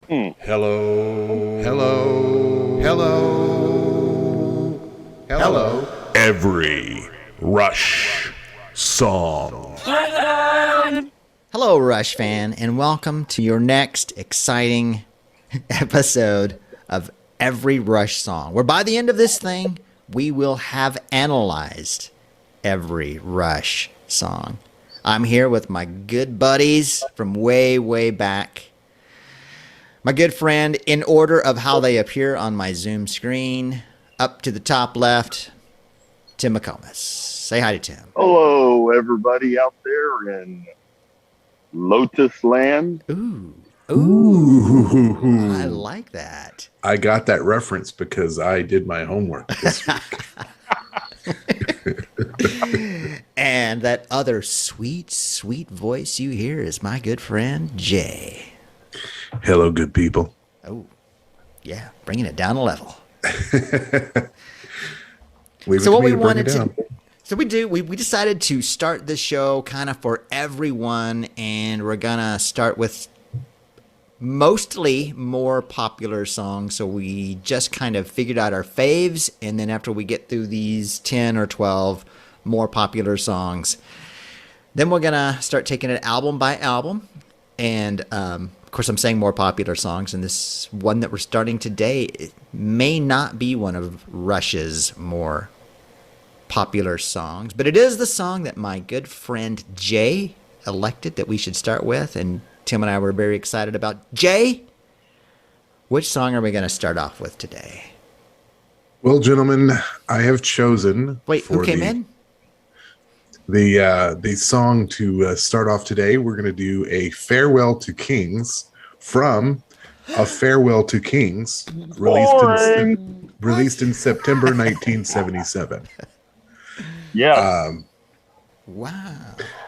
Hmm. Hello. Hello. Hello. Hello. Every Rush song. Hello, Rush fan, and welcome to your next exciting episode of Every Rush Song, where by the end of this thing, we will have analyzed every Rush song. I'm here with my good buddies from way, way back. My good friend, in order of how they appear on my Zoom screen, up to the top left, Tim McComas. Say hi to Tim. Hello, everybody out there in Lotus Land. Ooh. Ooh. I like that. I got that reference because I did my homework this week. And that other sweet, sweet voice you hear is my good friend Jay. Hello, good people. Oh, yeah, bringing it down a level. Leave So it what to me we to bring wanted it to, down. so we decided to start this show kind of for everyone, and we're gonna start with mostly more popular songs. So we just kind of figured out our faves, and then after we get through these 10 or 12 more popular songs, then we're gonna start taking it album by album. And of course, I'm saying more popular songs, and this one that we're starting today it may not be one of Rush's more popular songs, but it is the song that my good friend Jay elected that we should start with, and Tim and I were very excited about. Jay, which song are we going to start off with today? Well, gentlemen, I have chosen Wait, who came in? the song to start off today. We're going to do a Farewell to Kings from A Farewell to Kings, Boring. released in September 1977. Yeah. Wow,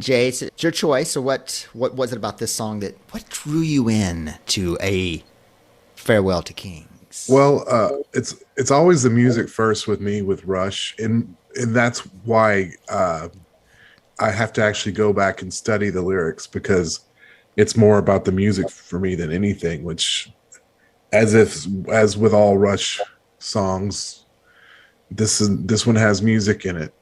Jay, it's your choice. So what was it about this song what drew you in to A Farewell to Kings? Well, it's always the music first with me with Rush, and that's why I have to actually go back and study the lyrics because it's more about the music for me than anything. Which, as with all Rush songs, this one has music in it.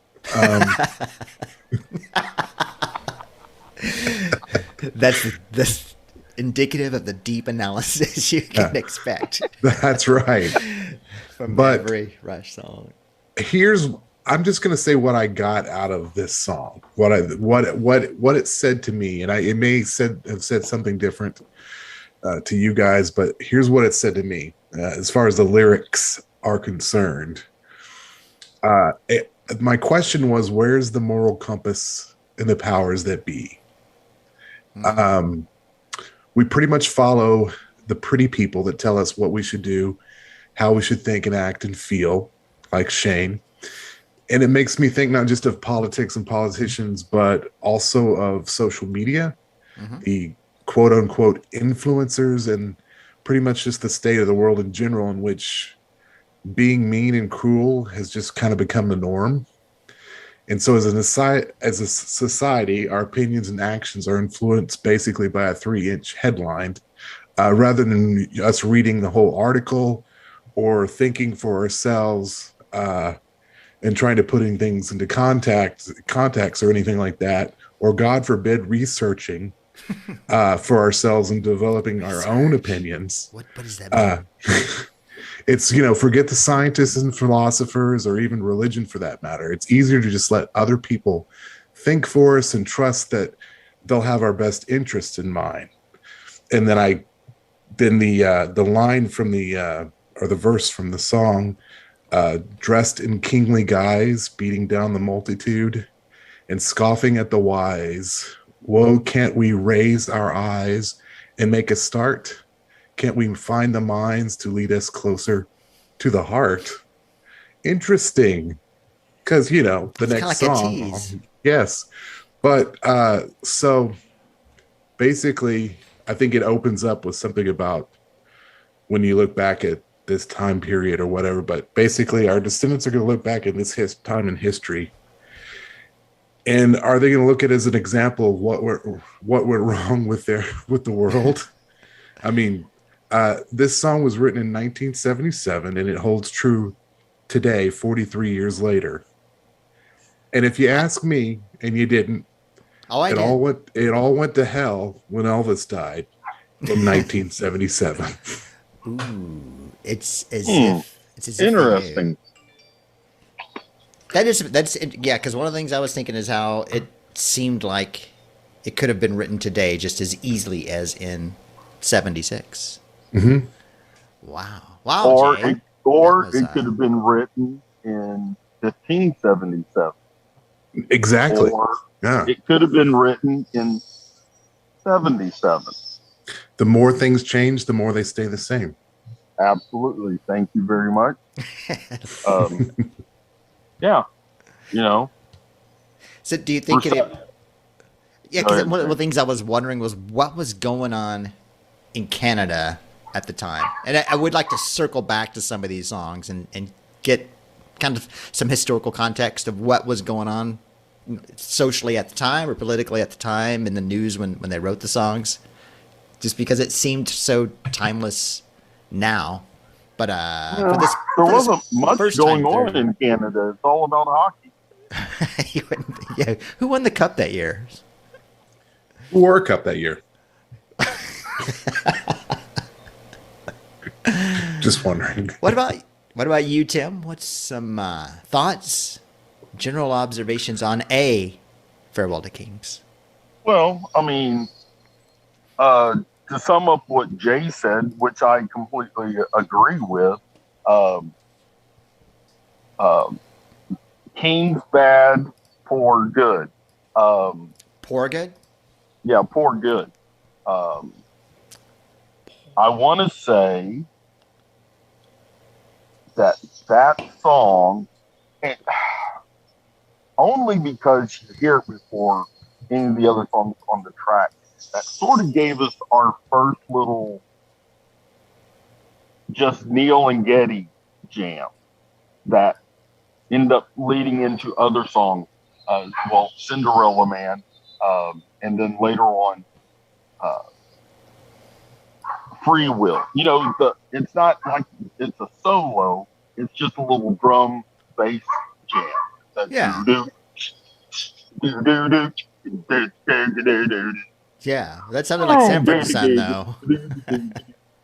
That's indicative of the deep analysis you can expect That's right. from But- every Rush song. I'm just gonna say what I got out of this song, what it said to me, and it may have said something different to you guys, but here's what it said to me as far as the lyrics are concerned. My question was, where's the moral compass and the powers that be? We pretty much follow the pretty people that tell us what we should do, how we should think and act and feel, like Shane. And it makes me think not just of politics and politicians, but also of social media, the quote unquote influencers, and pretty much just the state of the world in general, in which being mean and cruel has just kind of become the norm. And so as a society, our opinions and actions are influenced basically by a 3-inch headline, rather than us reading the whole article or thinking for ourselves, and trying to putting things into context or anything like that, or God forbid, researching for ourselves and developing our own opinions. What does that mean? It's, forget the scientists and philosophers or even religion for that matter. It's easier to just let other people think for us and trust that they'll have our best interests in mind. And then the line from or the verse from the song, dressed in kingly guise, beating down the multitude and scoffing at the wise. Woe, can't we raise our eyes and make a start? Can't we find the minds to lead us closer to the heart? Interesting. Because, the It's next kinda like a song. tease. Yes. But so basically, I think it opens up with something about when you look back at this time period or whatever. But basically, our descendants are going to look back in this time in history. And are they going to look at it as an example of what went wrong with the world? I mean, This song was written in 1977, and it holds true today, 43 years later. And if you ask me, and you didn't, I it did. all went to hell when Elvis died in 1977. Ooh, it's as if you knew. Interesting. That's yeah. Because one of the things I was thinking is how it seemed like it could have been written today just as easily as in '76. Mm-hmm. Wow, Or Jay. it, That was, it could have been written in 1577. Exactly. Or Yeah. it could have been written in 77. The more things change, the more they stay the same. Absolutely. Thank you very much. Yeah. You know, So do you think it? Yeah, Go because ahead, one of the Jay. things I was wondering was what was going on in Canada at the time, and I would like to circle back to some of these songs and get kind of some historical context of what was going on socially at the time or politically at the time in the news when they wrote the songs, just because it seemed so timeless now. But for this, there for this wasn't much first going time on through- in Canada. It's all about hockey. yeah, who won the cup that year? World Cup that year. Just wondering. What about you, Tim? What's some thoughts, general observations on a Farewell to Kings? Well, I mean, to sum up what Jay said, which I completely agree with, King's bad, poor good. Poor good? Yeah, poor good. I want to say that song, and only because you hear it before any of the other songs on the track, that sort of gave us our first little just Neil and Geddy jam that ended up leading into other songs. Well, Cinderella Man, and then later on, Free Will. You know, it's not like it's a solo. It's just a little drum bass jam. That Yeah. do-do-do. Yeah, that sounded like Sanford and Son, though.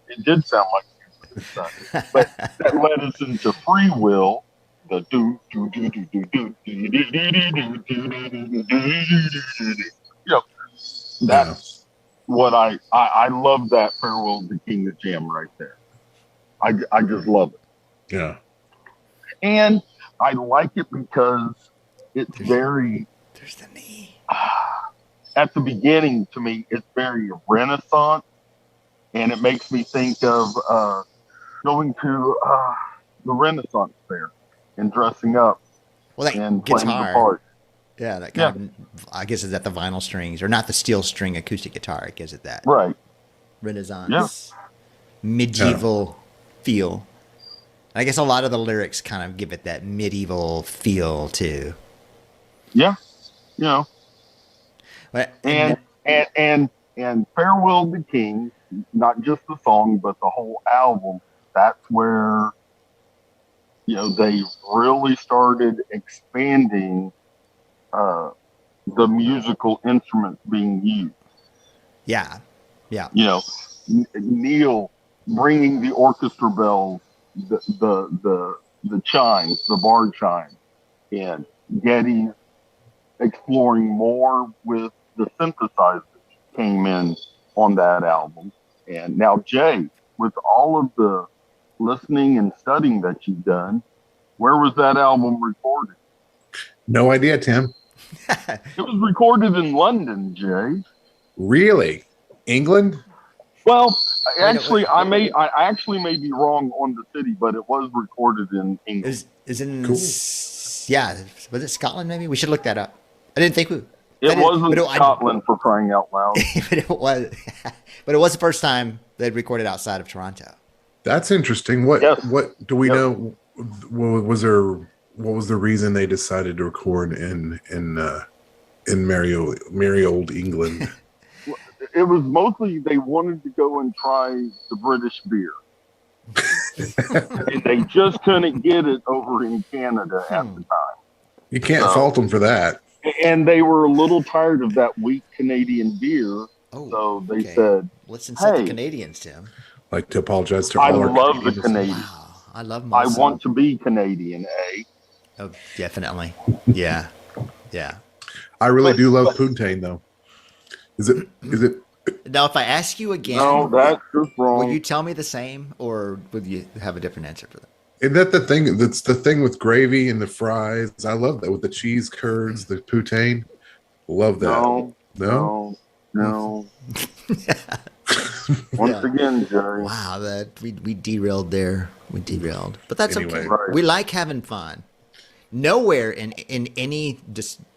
It did sound like Sanford and Son, but that led us into Free Will. The do do do do do do do do do do do. You know, that's what I love that Farewell to King of Jam right there. I just love it. Yeah. And I like it because it's very, There's the knee. at the beginning to me, it's very Renaissance, and it makes me think of going to the Renaissance fair and dressing up Well, that and playing the guitar. part. Yeah, that kind of, I guess, is that the vinyl strings, or not the steel string acoustic guitar. It gives it that Right. Renaissance, medieval feel. I guess a lot of the lyrics kind of give it that medieval feel too. Yeah. You know, But, and Farewell to King, not just the song, but the whole album, that's where, you know, they really started expanding the musical instruments being used. yeah, You know, Neil bringing the orchestra bells, the chimes, the bar chimes, and Geddy exploring more with the synthesizers came in on that album. And now, Jay, with all of the listening and studying that you've done, where was that album recorded? No idea, Tim. It was recorded in London, Jay. Really? England? Well, Wait, actually, I actually may be wrong on the city, but it was recorded in England. is in Cool. yeah. Was it Scotland? Maybe we should look that up. I didn't think we. It wasn't but Scotland, for crying out loud. but it was. But it was the first time they'd recorded outside of Toronto. That's interesting. What Yes. what do we Yep. know? What was the reason they decided to record in merry old England? it was mostly they wanted to go and try the British beer. And they just couldn't get it over in Canada at the time. You can't fault them for that. And they were a little tired of that weak Canadian beer. So they said, let's insult the Canadians, Tim. Like to apologize to I all our love the Canadians. Canadians. Wow. I love I myself. want to be Canadian, eh? Oh, definitely. Yeah. Yeah. I really do love Poontang, though. Is it? Now, if I ask you again, No, that's just wrong. will you tell me the same, or would you have a different answer for that? Isn't that the thing? That's the thing with gravy and the fries. I love that with the cheese curds, the Poontang. Love that. No. Once again, Jerry. Wow, that we derailed there. We derailed, but that's Anyway. okay. Right. We like having fun. Nowhere in any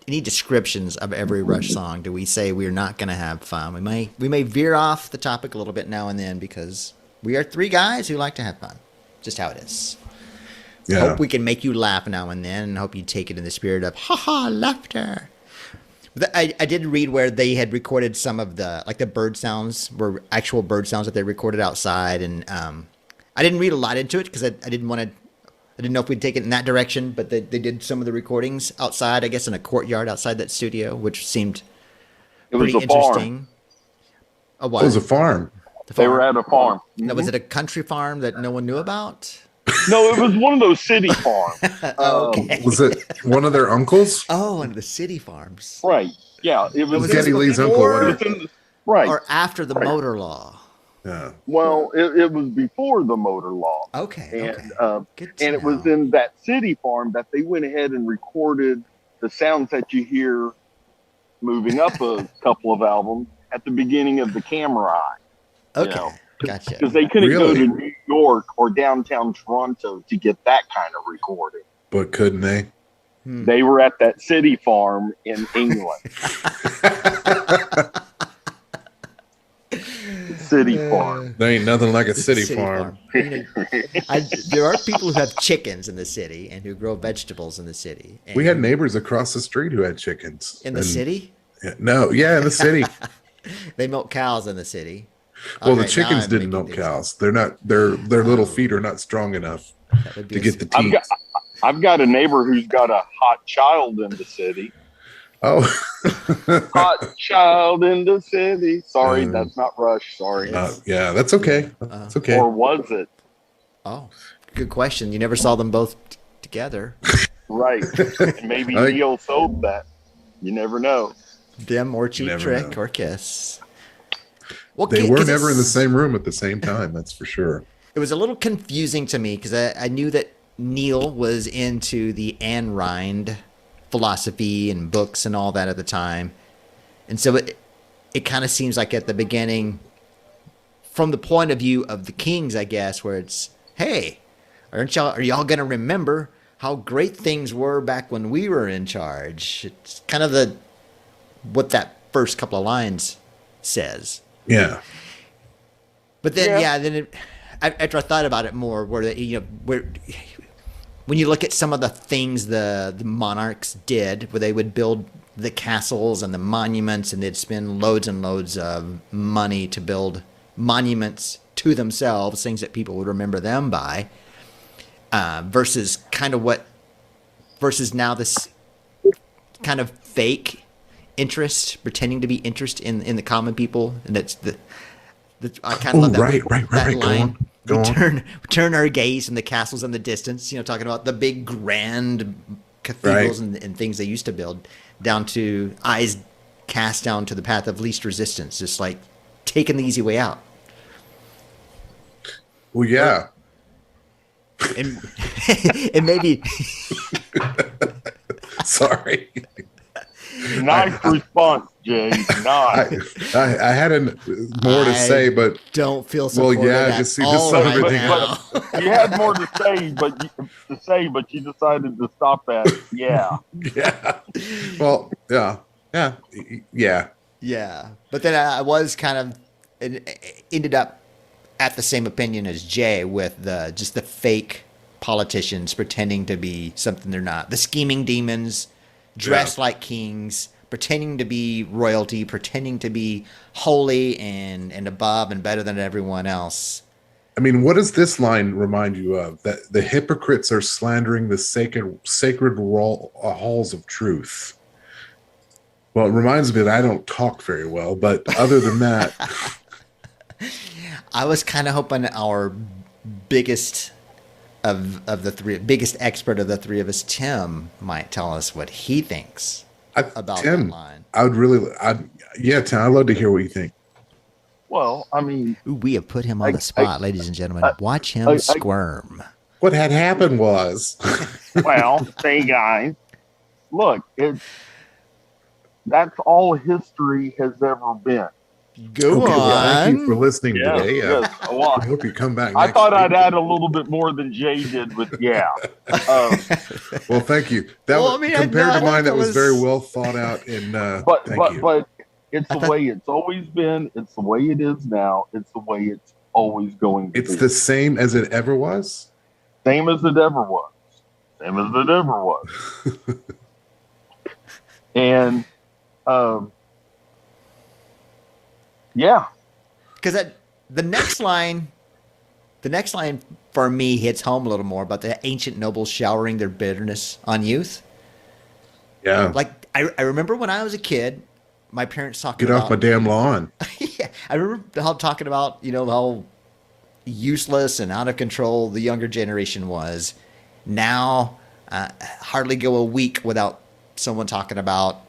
descriptions of every Rush song do we say we're not going to have fun. We may veer off the topic a little bit now and then because we are three guys who like to have fun. Just how it is. Yeah. Hope we can make you laugh now and then, and hope you take it in the spirit of ha laughter. I did read where they had recorded some of the bird sounds were actual bird sounds that they recorded outside, and I didn't read a lot into it because I didn't want to. I didn't know if we'd take it in that direction, but they did some of the recordings outside, I guess, in a courtyard outside that studio, which seemed It was pretty a farm. interesting. A what? It was a farm. The They farm? were at a farm. No, was it a country farm that no one knew about? No, it was one of those city farms. Okay. Was it one of their uncles? Oh, one of the city farms. Right. Yeah. It was Was Geddy Lee's uncle? before- wasn't it it? was in the- right. Or after the motor law. Yeah. Well, it was before the motor law. Okay. And okay. Good to and it was know. in that city farm that they went ahead and recorded the sounds that you hear moving up a couple of albums at the beginning of the Camera Eye. Okay. know, Gotcha. Because they couldn't go Really? to New York or downtown Toronto to get that kind of recording. But couldn't they? They were at that city farm in England. City farm. There ain't nothing like a city, City farm. You know, there are people who have chickens in the city and who grow vegetables in the city. And We had neighbors across the street who had chickens. in the And- city. Yeah, no, yeah, in the city. They milk cows in the city. Well, Okay, the chickens now I'm didn't making milk things cows. They're not. Their little feet are not strong enough up. That would be to a- get the I've teeth. got, I've got a neighbor who's got a hot child in the city. Oh, Hot child in the city. Sorry, Um, that's not Rush. Sorry. yeah, that's okay. That's okay. Or was it? Oh, good question. You never saw them both together. Right. And maybe I think- Neil sold that. You never know. Them or Cheap never Trick know. or Kiss. Well, They 'cause were it's- never in the same room at the same time. That's for sure. It was a little confusing to me because I knew that Neil was into the Ayn Rand philosophy and books and all that at the time. And so it kind of seems like at the beginning, from the point of view of the Kings, I guess, where it's, hey, are y'all going to remember how great things were back when we were in charge? It's kind of what that first couple of lines says. Yeah. But then, Yeah. then after I thought about it more, where when you look at some of the things the monarchs did, where they would build the castles and the monuments, and they'd spend loads and loads of money to build monuments to themselves, things that people would remember them by, versus now this kind of fake interest, pretending to be interest in the common people, and that's I kind of Oh, love that. right. That Go line. on. Go we on. turn our gaze from the castles in the distance, talking about the big grand cathedrals and things they used to build, down to eyes cast down to the path of least resistance, just like taking the easy way out. Well, yeah. And and maybe Sorry. Nice response, Jay. Nice. I had more to I say, but don't feel so. Well, yeah, just some of it now. You had more to say, but you decided to stop at yeah. yeah. Well, yeah. Yeah. Yeah, but then I was kind of ended up at the same opinion as Jay with just the fake politicians pretending to be something they're not. The scheming demons dressed like kings, pretending to be royalty, pretending to be holy and above and better than everyone else. I mean, what does this line remind you of? That the hypocrites are slandering the sacred halls of truth. Well, it reminds me that I don't talk very well, but other than that, I was kind of hoping our biggest biggest expert of the three of us, Tim, might tell us what he thinks about Tim, that line. Yeah, Tim, I'd love to hear what you think. Well, I mean, Ooh, we have put him on the spot, ladies and gentlemen. Watch him squirm. What had happened was, well, say guys, look, that's all history has ever been. Go okay, on. well, thank you for listening Yeah, today. yes, a lot. I hope you come back. I Next thought I'd week. add a little bit more than Jay did with yeah. Well, thank you. That Well, was, I mean, compared I to mine, thought that was it very was- well thought out. And But thank you. but it's the way it's always been. It's the way it is now. It's the way it's always going to It's be. the same as it ever was. Same as it ever was. Same as it ever was. And yeah. Because the next line for me hits home a little more about the ancient nobles showering their bitterness on youth. Yeah. Like I remember when I was a kid, my parents talking Get about off my damn lawn. yeah, I remember how talking about how useless and out of control the younger generation was. Now, hardly go a week without someone talking about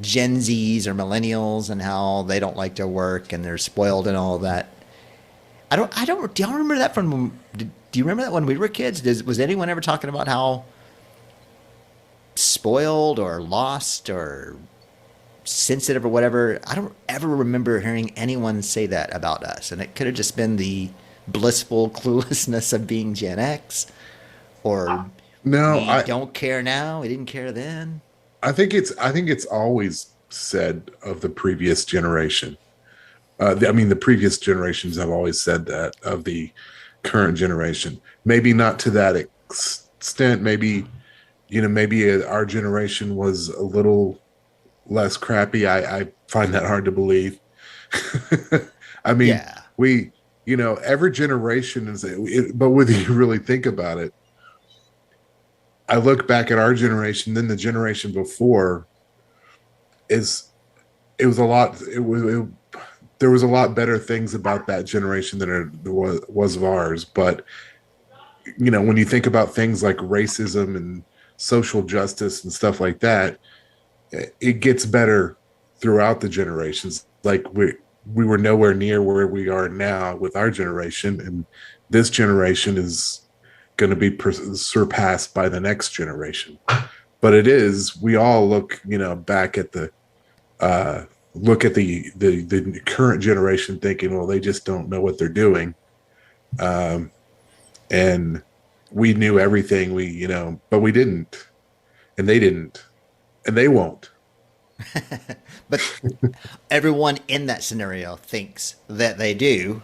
Gen Zs or millennials and how they don't like to work and they're spoiled and all of that. I don't. Do y'all remember that from? Do you remember that when we were kids? Was anyone ever talking about how spoiled or lost or sensitive or whatever? I don't ever remember hearing anyone say that about us, and it could have just been the blissful cluelessness of being Gen X, or No, we don't care now. We didn't care then. I think it's always said of the previous generation. The previous generations have always said that of the current generation. Maybe not to that extent. Maybe our generation was a little less crappy. I find that hard to believe. I mean, Yeah. every generation but whether you really think about it, I look back at our generation, then the generation before there was a lot better things about that generation than there was of ours. But, when you think about things like racism and social justice and stuff like that, it gets better throughout the generations. Like we were nowhere near where we are now with our generation. And this generation is going to be surpassed by the next generation. But we all look, back at the current generation thinking, well, they just don't know what they're doing. And we knew everything but we didn't, and they didn't, and they won't. But everyone in that scenario thinks that they do,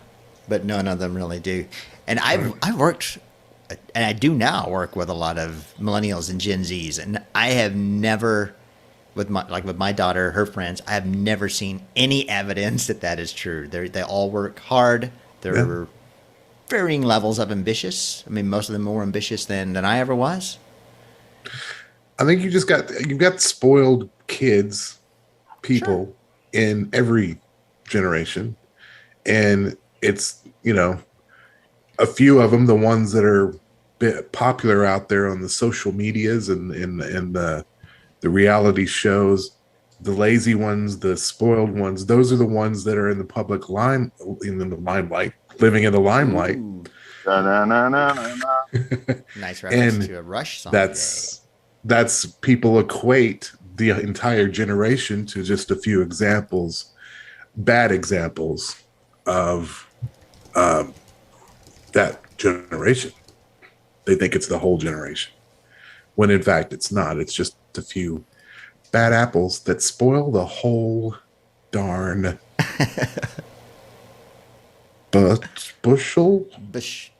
but none of them really do. And I've worked, and I do now work with a lot of millennials and Gen Zs, and I have never, with my daughter, her friends, I have never seen any evidence that is true. They all work hard. They're varying levels of ambitious. I mean, most of them more ambitious than I ever was. I think you've got spoiled people in every generation, and it's a few of them, the ones that are bit popular out there on the social medias and the reality shows, the lazy ones, the spoiled ones. Those are the ones that are in the public limelight, living in the limelight. Ooh, Da-na-na-na-na-na. nice reference And to a Rush song. that's people equate the entire generation to just a few bad examples of that generation. They think it's the whole generation, when in fact it's not. It's just a few bad apples that spoil the whole darn bushel.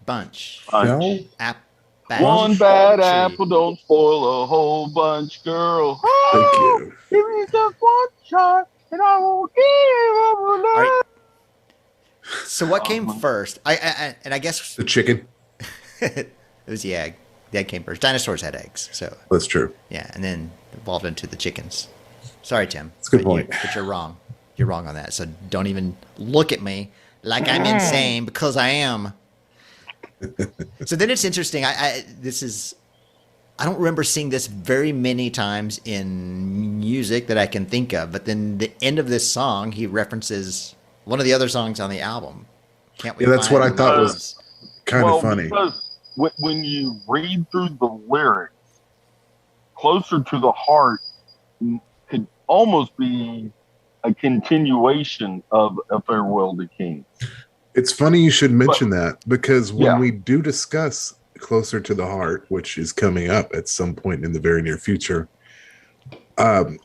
Bunch. No? One bad tree. apple don't spoil a whole bunch, girl. Thank you. Give me just one shot, and I won't give up on All right. that. So what came first? I guess The chicken. it was the egg. The egg came first. Dinosaurs had eggs, so That's true. yeah, and then evolved into the chickens. Sorry, Tim. That's a good but point. But you're wrong. You're wrong on that. So don't even look at me like I'm insane, because I am. So then it's interesting. I don't remember seeing this very many times in music that I can think of. But then the end of this song, he references one of the other songs on the album. Can't we? Yeah, that's find what I thought the was kind of funny. Because when you read through the lyrics, Closer to the Heart could almost be a continuation of A Farewell to Kings. It's funny you should mention that, because when Yeah. we do discuss Closer to the Heart, which is coming up at some point in the very near future, I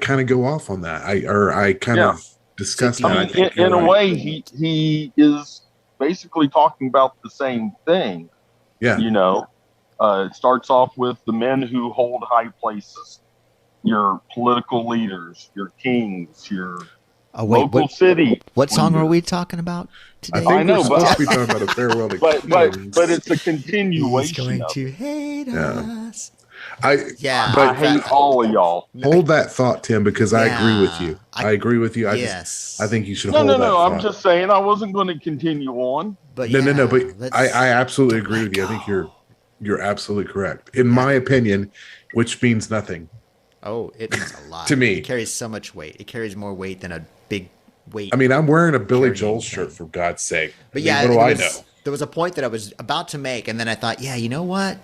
kind of go off on that. I kind Yeah. of discuss I that. I I mean, think in you're a right. way, he is basically talking about the same thing. Yeah. You know, it starts off with the men who hold high places, your political leaders, your kings, your Oh wait, local city. what song were we talking about I today? think I know, we're but- supposed to be talking about A Farewell to But Kings. it's a He's continuation going of it. to hate Yeah. us. Yeah, I hate all of y'all. hold that thought, Tim, because I agree with Yeah. you. I agree with you. Yes. I think you should No, hold no, that no. thought. I'm just saying I wasn't going to continue on. But No, yeah, but let's- I absolutely agree let with you. I think go. you're absolutely correct. In my opinion, which means nothing. Oh, it means a lot To me. It carries so much weight. It carries more weight than a big weight. I mean, I'm wearing a Billy Carrying Joel thing. shirt, for God's sake. But I mean, yeah, what do there I was- know? There was a point that I was about to make, and then I thought, yeah, you know what?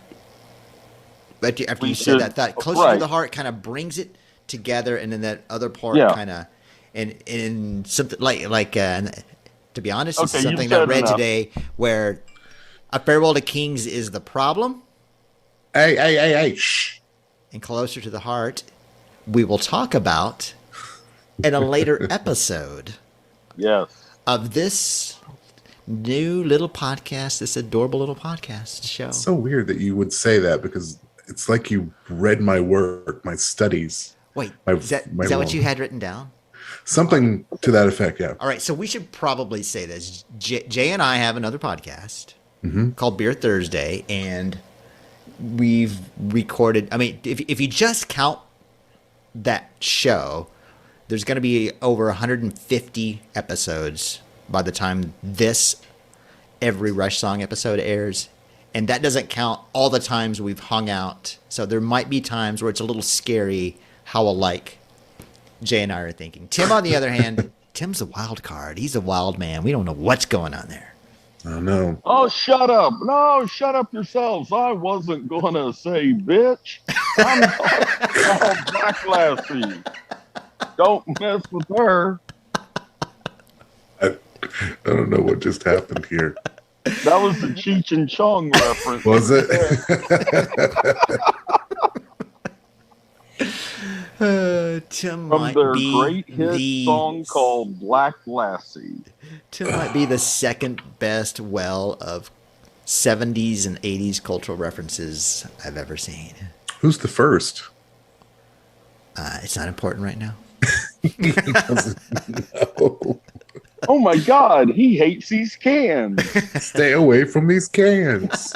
But after We you said should- that, thought Closer to right. the Heart kind of brings it together, and then that other part Yeah. kind of, and something like to be honest, this Okay, is you've something that I said read enough. today, where A Farewell to Kings is the problem, Hey, shh. and Closer to the Heart we will talk about in a later episode Yes. of this new little podcast, this adorable little podcast show. It's so weird that you would say that, because it's like you read my work, my studies, Wait, my- is that my what long- you had written down? something to that effect. Yeah. All right, so we should probably say this. Jay and I have another podcast Mm-hmm. called Beer Thursday, and we've recorded. I mean, if you just count that show, there's going to be over 150 episodes by the time this every Rush Song episode airs. And that doesn't count all the times we've hung out. So there might be times where it's a little scary how alike Jay and I are thinking. Tim, on the other hand, Tim's a wild card. He's a wild man. We don't know what's going on there. I know. Oh, shut up. No, shut up yourselves. I wasn't going to say bitch. I'm talking about Black Lassie. Don't mess with her. I don't know what just happened here. That was the Cheech and Chong reference. Was it? Tim From might their be great hit the song called Black Lassie. Tim might be the second best well of 70s and 80s cultural references I've ever seen. Who's the first? It's not important right now. No. Oh my God, he hates these cans. Stay away from these cans.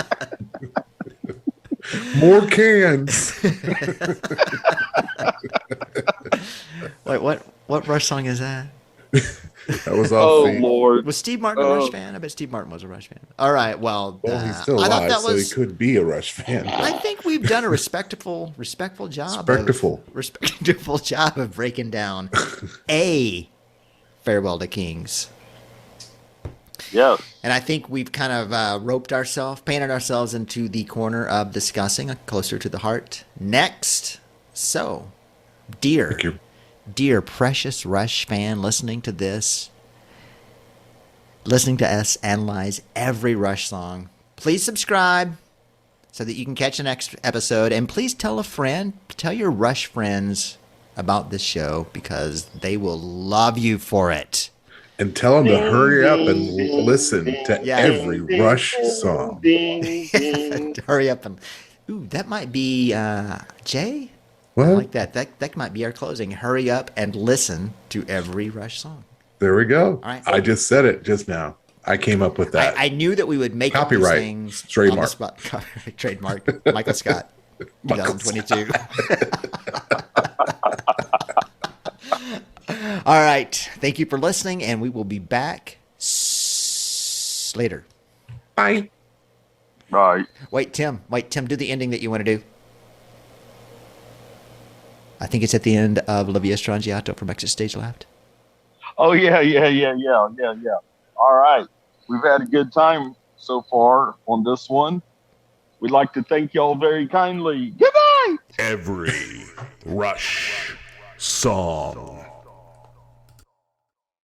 More cans. Wait, what Rush song is that? That was Oh off the. Lord. Was Steve Martin a Rush fan? I bet Steve Martin was a Rush fan. All right, well, Well, he's still I thought alive, that so he was. could be a Rush fan. I think we've done a respectful job. Respectful job of breaking down a Farewell to Kings. Yes. And I think we've kind of painted ourselves into the corner of discussing Closer to the Heart next. So, Thank you. dear precious Rush fan listening to this, listening to us analyze every Rush song, please subscribe so that you can catch the next episode. And please tell a friend, tell your Rush friends about this show, because they will love you for it. And tell them to hurry up and listen to Yeah. every Rush song. Hurry up and that might be Jay. I What? like that. That might be our closing. Hurry up and listen to every Rush song. There we go. right. I just said it just now. I came up with that. I knew that we would make up these Copyright. things on the Trademark. spot. Trademark. Michael Scott, 2022. All right. Thank you for listening, and we will be back later. Bye. Right. Wait, Tim, do the ending that you want to do. I think it's at the end of La Via Strangiato from Exit Stage Left. Oh yeah. All right. We've had a good time so far on this one. We'd like to thank y'all very kindly. Goodbye. Every Rush song.